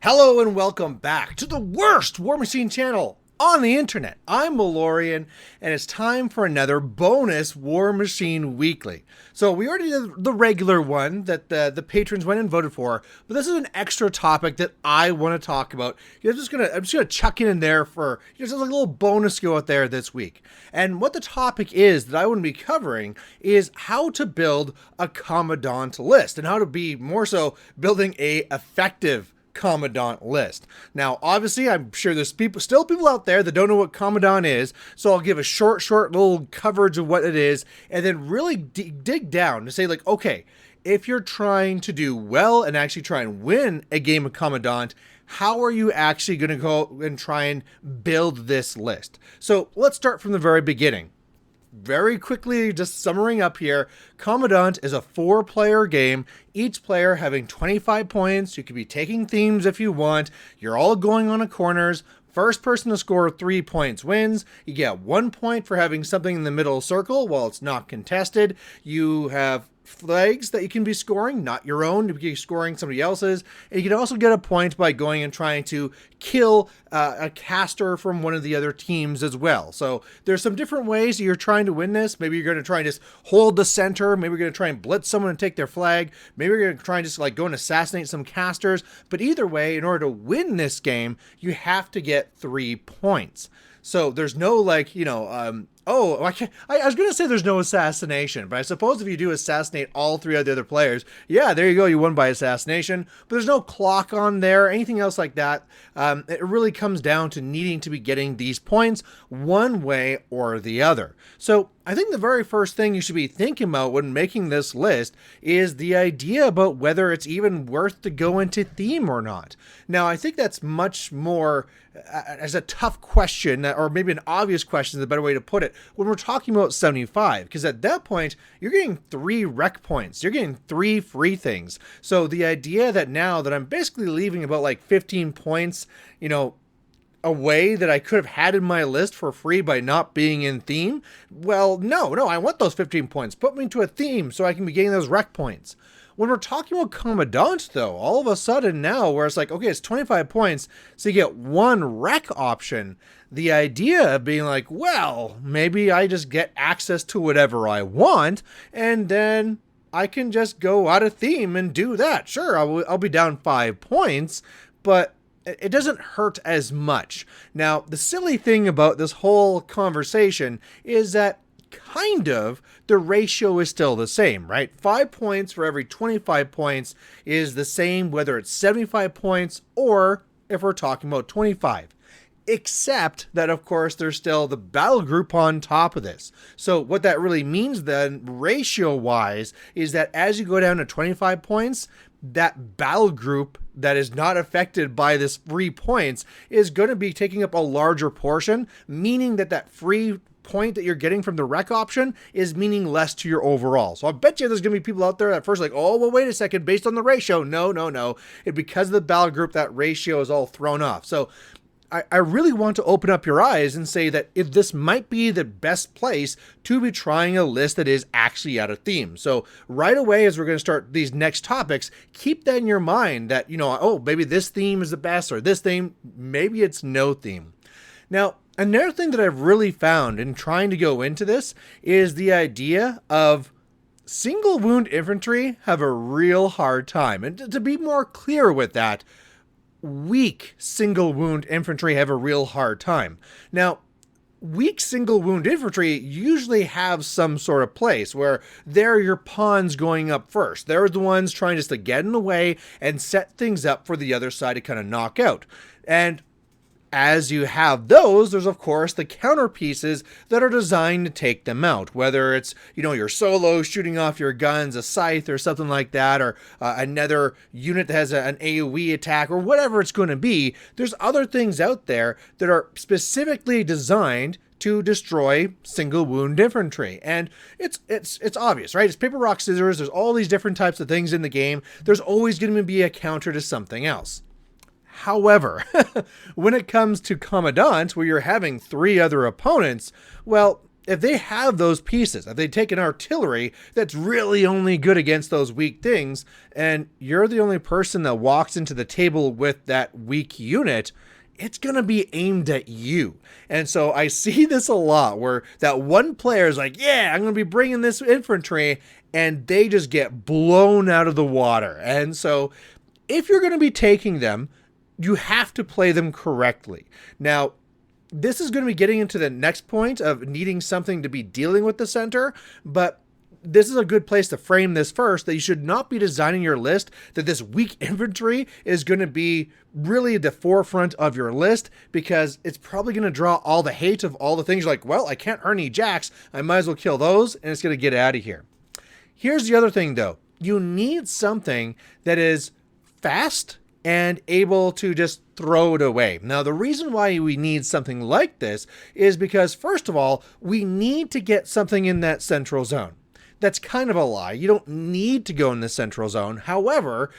Hello and welcome back to the worst Warmachine channel on the internet. I'm Malorian, and it's time for another bonus Warmachine Weekly. So we already did the regular one that the patrons went and voted for, but this is an extra topic that I want to talk about. I'm just gonna chuck it in there for just like a little bonus go out there this week. And what the topic is that I want to be covering is how to build a Kommandant list and how to be more so building a effective Kommandant list. Now, obviously, I'm sure there's still people out there that don't know what Kommandant is, so I'll give a short little coverage of what it is, and then really dig down to say, like, okay, if you're trying to do well and actually try and win a game of Kommandant, how are you actually going to go and try and build this list? So let's start from the very beginning. Very quickly, just summarizing up here, Kommandant is a 4-player game, each player having 25 points. You could be taking themes if you want. You're all going on a corners. First person to score 3 points wins. You get 1 point for having something in the middle circle while it's not contested. You have flags that you can be scoring, not your own. You can be scoring somebody else's. And you can also get a point by going and trying to kill a caster from one of the other teams as well. So there's some different ways you're trying to win this. Maybe you're going to try and just hold the center. Maybe you're going to try and blitz someone and take their flag. Maybe you're going to try and just like go and assassinate some casters. But either way, in order to win this game, you have to get 3 points. So there's no like, I was going to say there's no assassination, but I suppose if you do assassinate all 3 of the other players, yeah, there you go, you won by assassination, but there's no clock on there, anything else like that. It really comes down to needing to be getting these points one way or the other. So I think the very first thing you should be thinking about when making this list is the idea about whether it's even worth to go into theme or not. Now, I think that's much more as a tough question, or maybe an obvious question is a better way to put it, when we're talking about 75, because at that point, you're getting 3 rec points. You're getting 3 free things. So the idea that now that I'm basically leaving about like 15 points, away that I could have had in my list for free by not being in theme, well, no, I want those 15 points. Put me into a theme so I can be getting those rec points. When we're talking about Kommandant, though, all of a sudden now, where it's like, okay, it's 25 points, so you get 1 rec option, the idea of being like, well, maybe I just get access to whatever I want, and then I can just go out of theme and do that. Sure, I'll be down 5 points, but it doesn't hurt as much. Now, the silly thing about this whole conversation is that kind of the ratio is still the same, right? 5 points for every 25 points is the same whether it's 75 points or if we're talking about 25. Except that, of course, there's still the battle group on top of this. So what that really means then, ratio-wise, is that as you go down to 25 points, that battle group that is not affected by this free points is going to be taking up a larger portion, meaning that free point that you're getting from the rec option is meaning less to your overall. So I bet you there's going to be people out there at first like, oh, well, wait a second, based on the ratio. No. Because of the battle group, that ratio is all thrown off. So I really want to open up your eyes and say that if this might be the best place to be trying a list that is actually out of theme. So right away, as we're going to start these next topics, keep that in your mind that, maybe this theme is the best, or this theme, maybe it's no theme. Now, another thing that I've really found in trying to go into this is the idea of single wound infantry have a real hard time. And to be more clear with that, weak single wound infantry have a real hard time. Now, weak single wound infantry usually have some sort of place where they're your pawns going up first. They're the ones trying just to get in the way and set things up for the other side to kind of knock out. And as you have those, there's of course the counter pieces that are designed to take them out, whether it's, your solo shooting off your guns, a scythe or something like that, or another unit that has an AoE attack or whatever it's going to be. There's other things out there that are specifically designed to destroy single wound infantry. And it's obvious, right? It's paper, rock, scissors. There's all these different types of things in the game. There's always going to be a counter to something else. However, when it comes to Kommandant, where you're having 3 other opponents, well, if they have those pieces, if they take an artillery that's really only good against those weak things, and you're the only person that walks into the table with that weak unit, it's going to be aimed at you. And so I see this a lot where that one player is like, yeah, I'm going to be bringing this infantry, and they just get blown out of the water. And so if you're going to be taking them, you have to play them correctly. Now, this is going to be getting into the next point of needing something to be dealing with the center, but this is a good place to frame this first, that you should not be designing your list that this weak infantry is going to be really the forefront of your list, because it's probably going to draw all the hate of all the things you're like, well, I can't earn any jacks, I might as well kill those, and it's going to get out of here. Here's the other thing though. You need something that is fast and able to just throw it away. Now, the reason why we need something like this is because, first of all, we need to get something in that central zone. That's kind of a lie. You don't need to go in the central zone. However,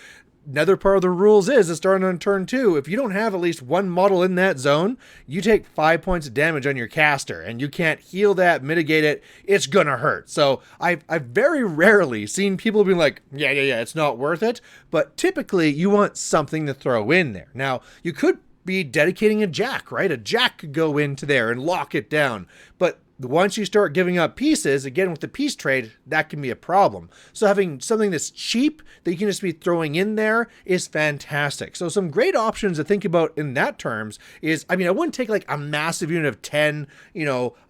another part of the rules is starting on turn 2. If you don't have at least one model in that zone, you take 5 points of damage on your caster, and you can't heal that, mitigate it. It's gonna hurt. So I've very rarely seen people being like, yeah, it's not worth it. But typically, you want something to throw in there. Now, you could be dedicating a jack, right? A jack could go into there and lock it down. But once you start giving up pieces, again with the piece trade, that can be a problem. So having something that's cheap that you can just be throwing in there is fantastic. So some great options to think about in that terms is, I mean, I wouldn't take like a massive unit of 10,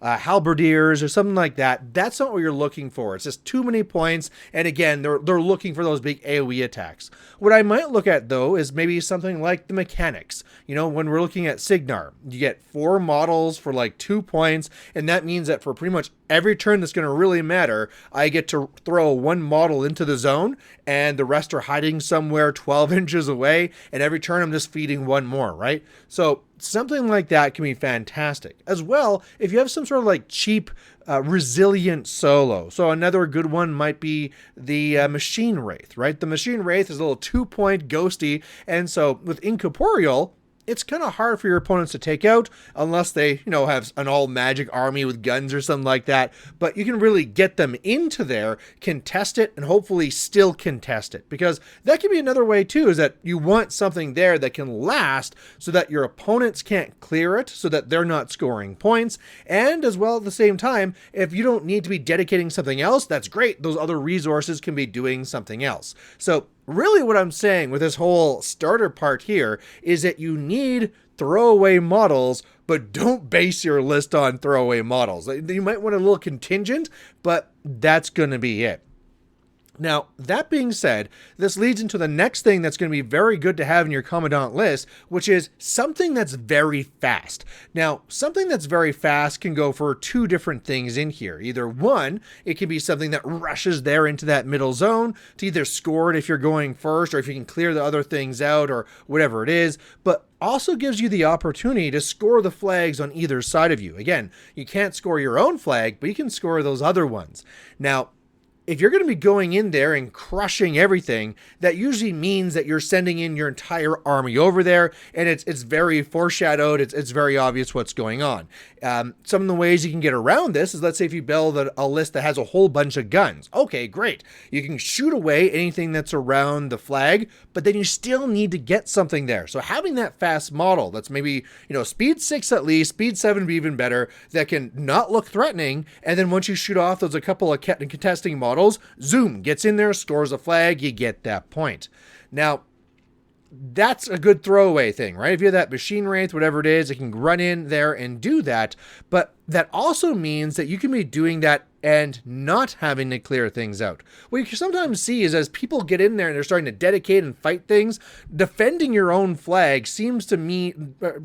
halberdiers or something like that. That's not what you're looking for. It's just too many points. And again, they're looking for those big AoE attacks. What I might look at though is maybe something like the mechanics. When we're looking at Signar, you get 4 models for like 2 points, and that means that for pretty much every turn that's going to really matter, I get to throw one model into the zone, and the rest are hiding somewhere 12 inches away, and every turn I'm just feeding one more, right? So something like that can be fantastic. As well, if you have some sort of like cheap, resilient solo. So another good one might be the Machine Wraith, right? The Machine Wraith is a little 2-point ghosty, and so with Incorporeal, it's kind of hard for your opponents to take out unless they, have an all magic army with guns or something like that. But you can really get them into there, contest it, and hopefully still contest it. Because that can be another way too, is that you want something there that can last so that your opponents can't clear it, so that they're not scoring points. And as well at the same time, if you don't need to be dedicating something else, that's great. Those other resources can be doing something else. So really what I'm saying with this whole starter part here is that you need throwaway models, but don't base your list on throwaway models. You might want a little contingent, but that's going to be it. Now, that being said, this leads into the next thing that's going to be very good to have in your Kommandant list, which is something that's very fast. Now, something that's very fast can go for 2 different things in here. Either one, it can be something that rushes there into that middle zone to either score it if you're going first, or if you can clear the other things out, or whatever it is, but also gives you the opportunity to score the flags on either side of you. Again, you can't score your own flag, but you can score those other ones. Now, if you're going to be going in there and crushing everything, that usually means that you're sending in your entire army over there, and it's very foreshadowed. It's very obvious what's going on. Some of the ways you can get around this is, let's say if you build a list that has a whole bunch of guns. Okay, great. You can shoot away anything that's around the flag, but then you still need to get something there. So having that fast model that's maybe, speed 6 at least, speed 7 would be even better, that can not look threatening, and then once you shoot off those a couple of contesting models, zoom, gets in there, scores a flag, you get that point. Now, that's a good throwaway thing, right? If you have that Machine Wraith, whatever it is, it can run in there and do that. But that also means that you can be doing that and not having to clear things out. What you can sometimes see is as people get in there and they're starting to dedicate and fight things, defending your own flag seems to me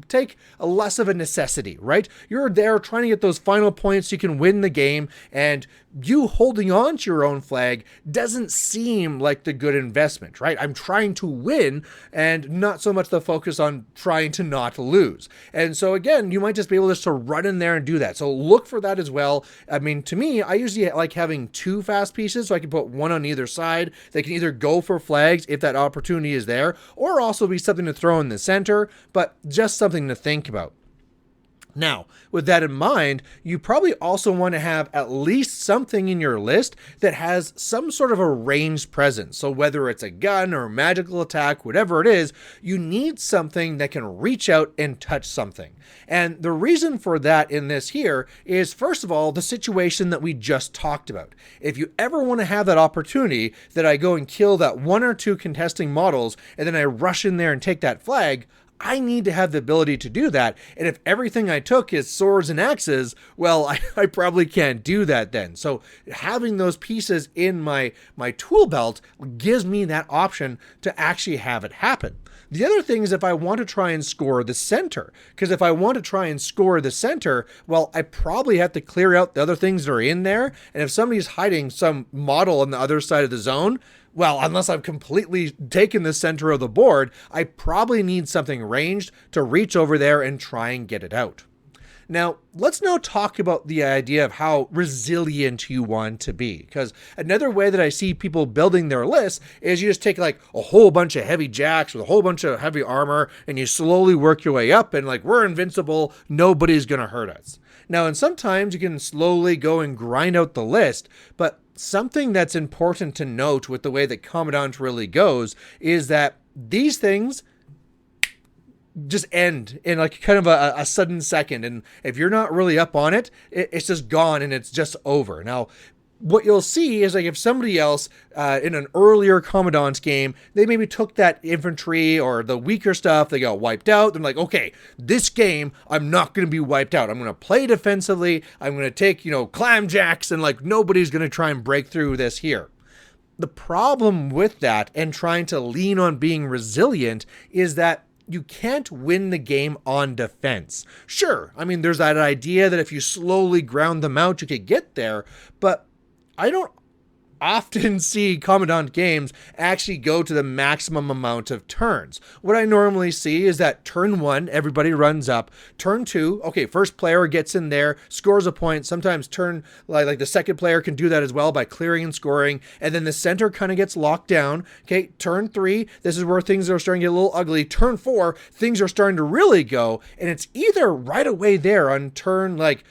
take a less of a necessity, right? You're there trying to get those final points so you can win the game, and you holding on to your own flag doesn't seem like the good investment, right? I'm trying to win and not so much the focus on trying to not lose. And so again, you might just be able just to run in there and do that. So look for that as well. I mean, to me, I usually like having 2 fast pieces, so I can put one on either side. They can either go for flags if that opportunity is there, or also be something to throw in the center, but just something to think about. Now, with that in mind, you probably also want to have at least something in your list that has some sort of a ranged presence. So whether it's a gun or a magical attack, whatever it is, you need something that can reach out and touch something. And the reason for that in this here is, first of all, the situation that we just talked about. If you ever want to have that opportunity that I go and kill that 1 or 2 contesting models and then I rush in there and take that flag, I need to have the ability to do that. And if everything I took is swords and axes, well, I probably can't do that then. So having those pieces in my tool belt gives me that option to actually have it happen. The other thing is if I want to try and score the center, because if I want to try and score the center, well, I probably have to clear out the other things that are in there. And if somebody's hiding some model on the other side of the zone, well, unless I've completely taken the center of the board, I probably need something ranged to reach over there and try and get it out. Now, let's now talk about the idea of how resilient you want to be, because another way that I see people building their lists is you just take like a whole bunch of heavy jacks with a whole bunch of heavy armor and you slowly work your way up and like, we're invincible, nobody's going to hurt us. Now, and sometimes you can slowly go and grind out the list, but something that's important to note with the way that Kommandant really goes is that these things just end in like kind of a sudden second. And if you're not really up on it, it's just gone and it's just over. Now, what you'll see is like if somebody else in an earlier Kommandant game, they maybe took that infantry or the weaker stuff, they got wiped out. They're like, okay, this game, I'm not going to be wiped out. I'm going to play defensively. I'm going to take, clamjacks and like nobody's going to try and break through this here. The problem with that and trying to lean on being resilient is that you can't win the game on defense. Sure, I mean, there's that idea that if you slowly ground them out, you could get there, but I don't often see Kommandant games actually go to the maximum amount of turns. What I normally see is that turn 1, everybody runs up. Turn 2, okay, first player gets in there, scores a point. Sometimes turn, like the second player can do that as well by clearing and scoring. And then the center kind of gets locked down. Okay, turn 3, this is where things are starting to get a little ugly. Turn 4, things are starting to really go. And it's either right away there on turn like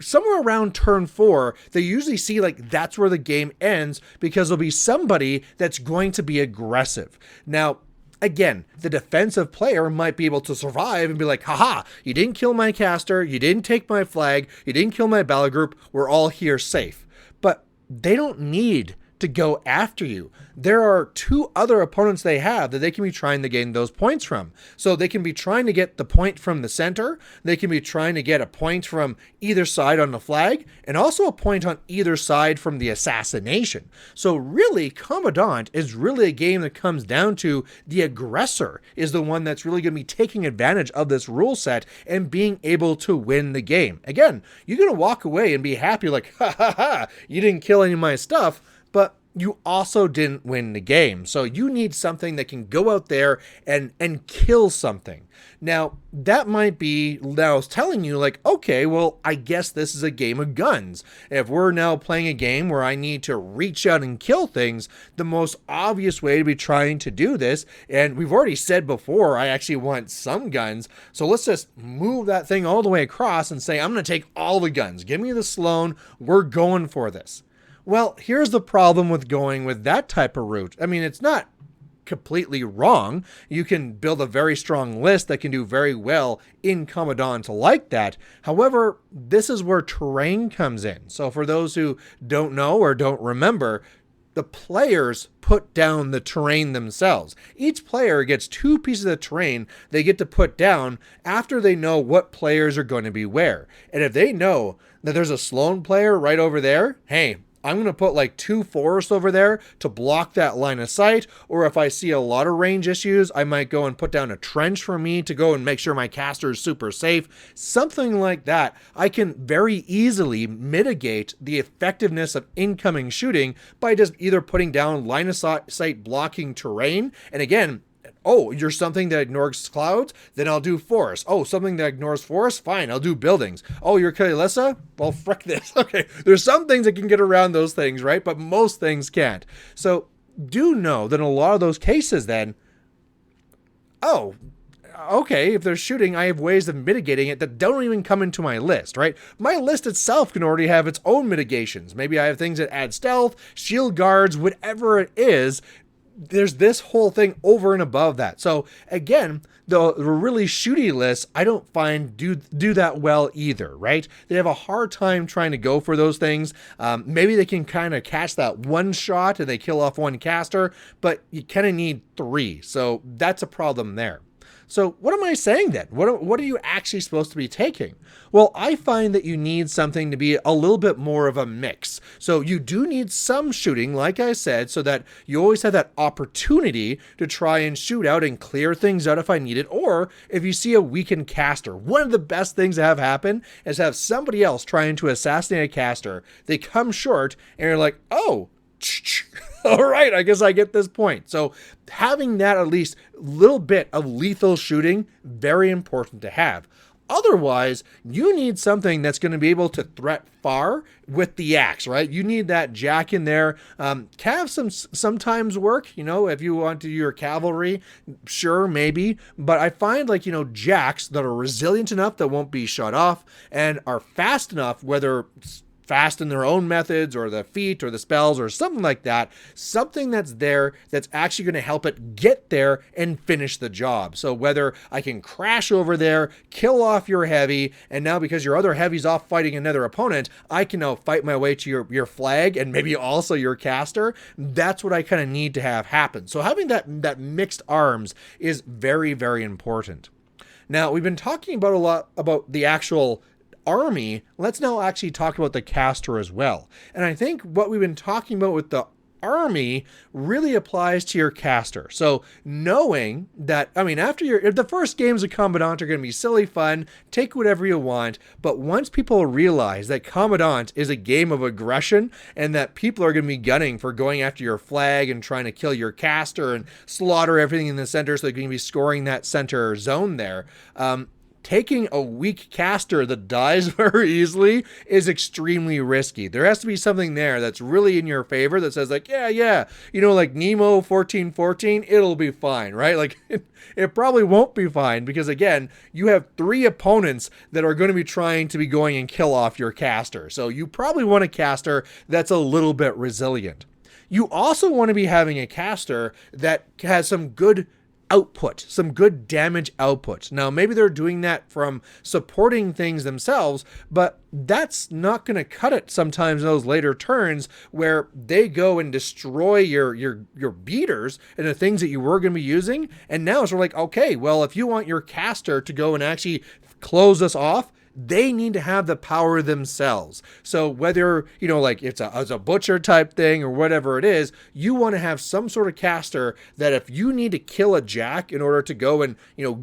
somewhere around turn 4, they usually see like that's where the game ends because there'll be somebody that's going to be aggressive. Now, again, the defensive player might be able to survive and be like, haha, you didn't kill my caster, you didn't take my flag, you didn't kill my battle group, we're all here safe. But they don't need to go after you. There are 2 other opponents they have that they can be trying to gain those points from. So they can be trying to get the point from the center, they can be trying to get a point from either side on the flag, and also a point on either side from the assassination. So really, Kommandant is really a game that comes down to the aggressor is the one that's really going to be taking advantage of this rule set and being able to win the game. Again, you're going to walk away and be happy like, ha ha ha, you didn't kill any of my stuff, but you also didn't win the game. So you need something that can go out there and kill something. Now, that might be now telling you like, okay, well, I guess this is a game of guns. If we're now playing a game where I need to reach out and kill things, the most obvious way to be trying to do this, and we've already said before, I actually want some guns. So let's just move that thing all the way across and say, I'm going to take all the guns. Give me the Sloan. We're going for this. Well, here's the problem with going with that type of route. I mean, it's not completely wrong. You can build a very strong list that can do very well in Kommandant like that. However, this is where terrain comes in. So for those who don't know or don't remember, the players put down the terrain themselves. Each player gets 2 pieces of terrain they get to put down after they know what players are going to be where. And if they know that there's a Sloan player right over there, hey, I'm going to put like 2 forests over there to block that line of sight. Or if I see a lot of range issues, I might go and put down a trench for me to go and make sure my caster is super safe. Something like that. I can very easily mitigate the effectiveness of incoming shooting by just either putting down line of sight blocking terrain. And again, oh, you're something that ignores clouds? Then I'll do forest. Oh, something that ignores forest? Fine, I'll do buildings. Oh, you're Kalissa? Well, frick this. Okay, there's some things that can get around those things, right? But most things can't. So do know that in a lot of those cases then, oh, okay, if they're shooting, I have ways of mitigating it that don't even come into my list, right? My list itself can already have its own mitigations. Maybe I have things that add stealth, shield guards, whatever it is. There's this whole thing over and above that. So again, the really shooty lists, I don't find do that well either, right? They have a hard time trying to go for those things. Maybe they can kind of catch that one shot and they kill off one caster, but you kind of need 3. So that's a problem there. So what am I saying then? What are you actually supposed to be taking? Well, I find that you need something to be a little bit more of a mix. So you do need some shooting, like I said, so that you always have that opportunity to try and shoot out and clear things out if I need it, or if you see a weakened caster. One of the best things to have happen is have somebody else trying to assassinate a caster. They come short and you're like, oh, all right, I guess I get this point. So having that at least little bit of lethal shooting, very important to have. Otherwise, you need something that's going to be able to threat far with the axe, right? You need that jack in there. Cav sometimes work, if you want to do your cavalry, sure, maybe. But I find jacks that are resilient enough that won't be shut off and are fast enough, whether fast in their own methods or the feat or the spells or something like that, something that's there that's actually going to help it get there and finish the job. So whether I can crash over there, kill off your heavy, and now because your other heavy's off fighting another opponent, I can now fight my way to your flag and maybe also your caster. That's what I kind of need to have happen. So having that mixed arms is very, very important. Now, we've been talking about a lot about the actual army. Let's now actually talk about the caster as well. And I think what we've been talking about with the army really applies to your caster. So knowing that, if the first games of Kommandant are going to be silly fun, take whatever you want, but once people realize that Kommandant is a game of aggression and that people are going to be gunning for going after your flag and trying to kill your caster and slaughter everything in the center so they're going to be scoring that center zone there, taking a weak caster that dies very easily is extremely risky. There has to be something there that's really in your favor that says like Nemo 1414, it'll be fine, right? It probably won't be fine because again, you have 3 opponents that are going to be trying to be going and kill off your caster. So you probably want a caster that's a little bit resilient. You also want to be having a caster that has some good output, some good damage output. Now, maybe they're doing that from supporting things themselves, but that's not going to cut it sometimes in those later turns where they go and destroy your beaters and the things that you were going to be using. And now it's sort of like, okay, well, if you want your caster to go and actually close us off, they need to have the power themselves. So whether, it's a butcher type thing or whatever it is, you want to have some sort of caster that if you need to kill a jack in order to go and,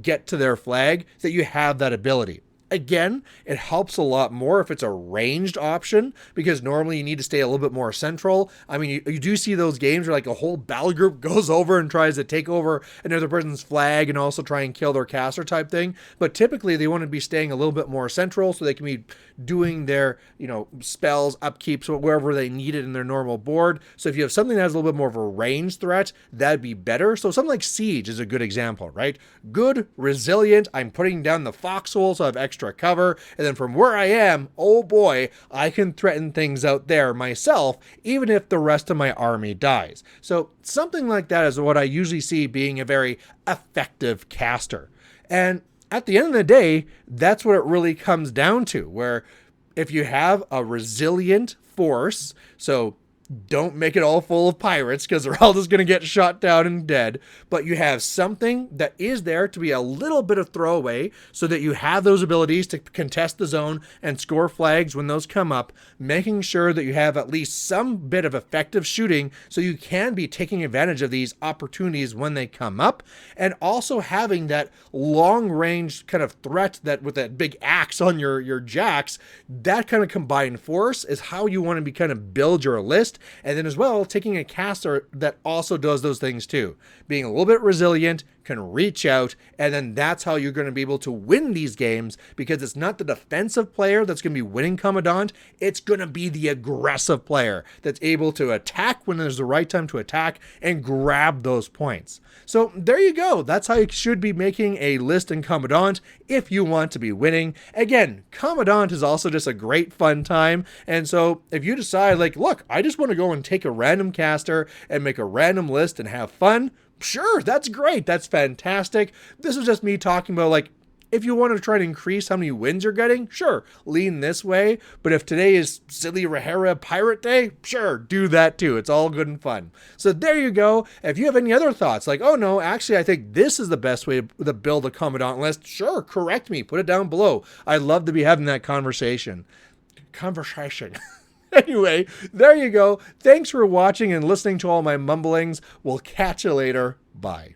get to their flag, that you have that ability. Again, it helps a lot more if it's a ranged option because normally you need to stay a little bit more central. You do see those games where a whole battle group goes over and tries to take over another person's flag and also try and kill their caster type thing. But typically they want to be staying a little bit more central so they can be doing their, spells, upkeeps, wherever they need it in their normal board. So if you have something that has a little bit more of a ranged threat, that'd be better. So something like Siege is a good example, right? Good, resilient. I'm putting down the foxhole so I have extra cover, and then from where I am, oh boy, I can threaten things out there myself, even if the rest of my army dies. So something like that is what I usually see being a very effective caster. And at the end of the day, that's what it really comes down to, where if you have a resilient force, so don't make it all full of pirates because they're all just going to get shot down and dead. But you have something that is there to be a little bit of throwaway so that you have those abilities to contest the zone and score flags when those come up, making sure that you have at least some bit of effective shooting so you can be taking advantage of these opportunities when they come up, and also having that long range kind of threat that with that big axe on your jacks, that kind of combined force is how you want to be kind of build your list. And then as well, taking a caster that also does those things too. Being a little bit resilient, can reach out, and then that's how you're going to be able to win these games, because it's not the defensive player that's going to be winning Kommandant, it's going to be the aggressive player that's able to attack when there's the right time to attack and grab those points. So there you go. That's how you should be making a list in Kommandant if you want to be winning. Again, Kommandant is also just a great fun time, and so if you decide like, look, I just want to go and take a random caster and make a random list and have fun, sure, that's great. That's fantastic. This is just me talking about, like, if you want to try to increase how many wins you're getting, sure, lean this way. But if today is Silly Rahara Pirate Day, sure, do that too. It's all good and fun. So there you go. If you have any other thoughts, like, oh no, actually I think this is the best way to build a Kommandant list, sure, correct me. Put it down below. I'd love to be having that conversation. Anyway, there you go. Thanks for watching and listening to all my mumblings. We'll catch you later. Bye.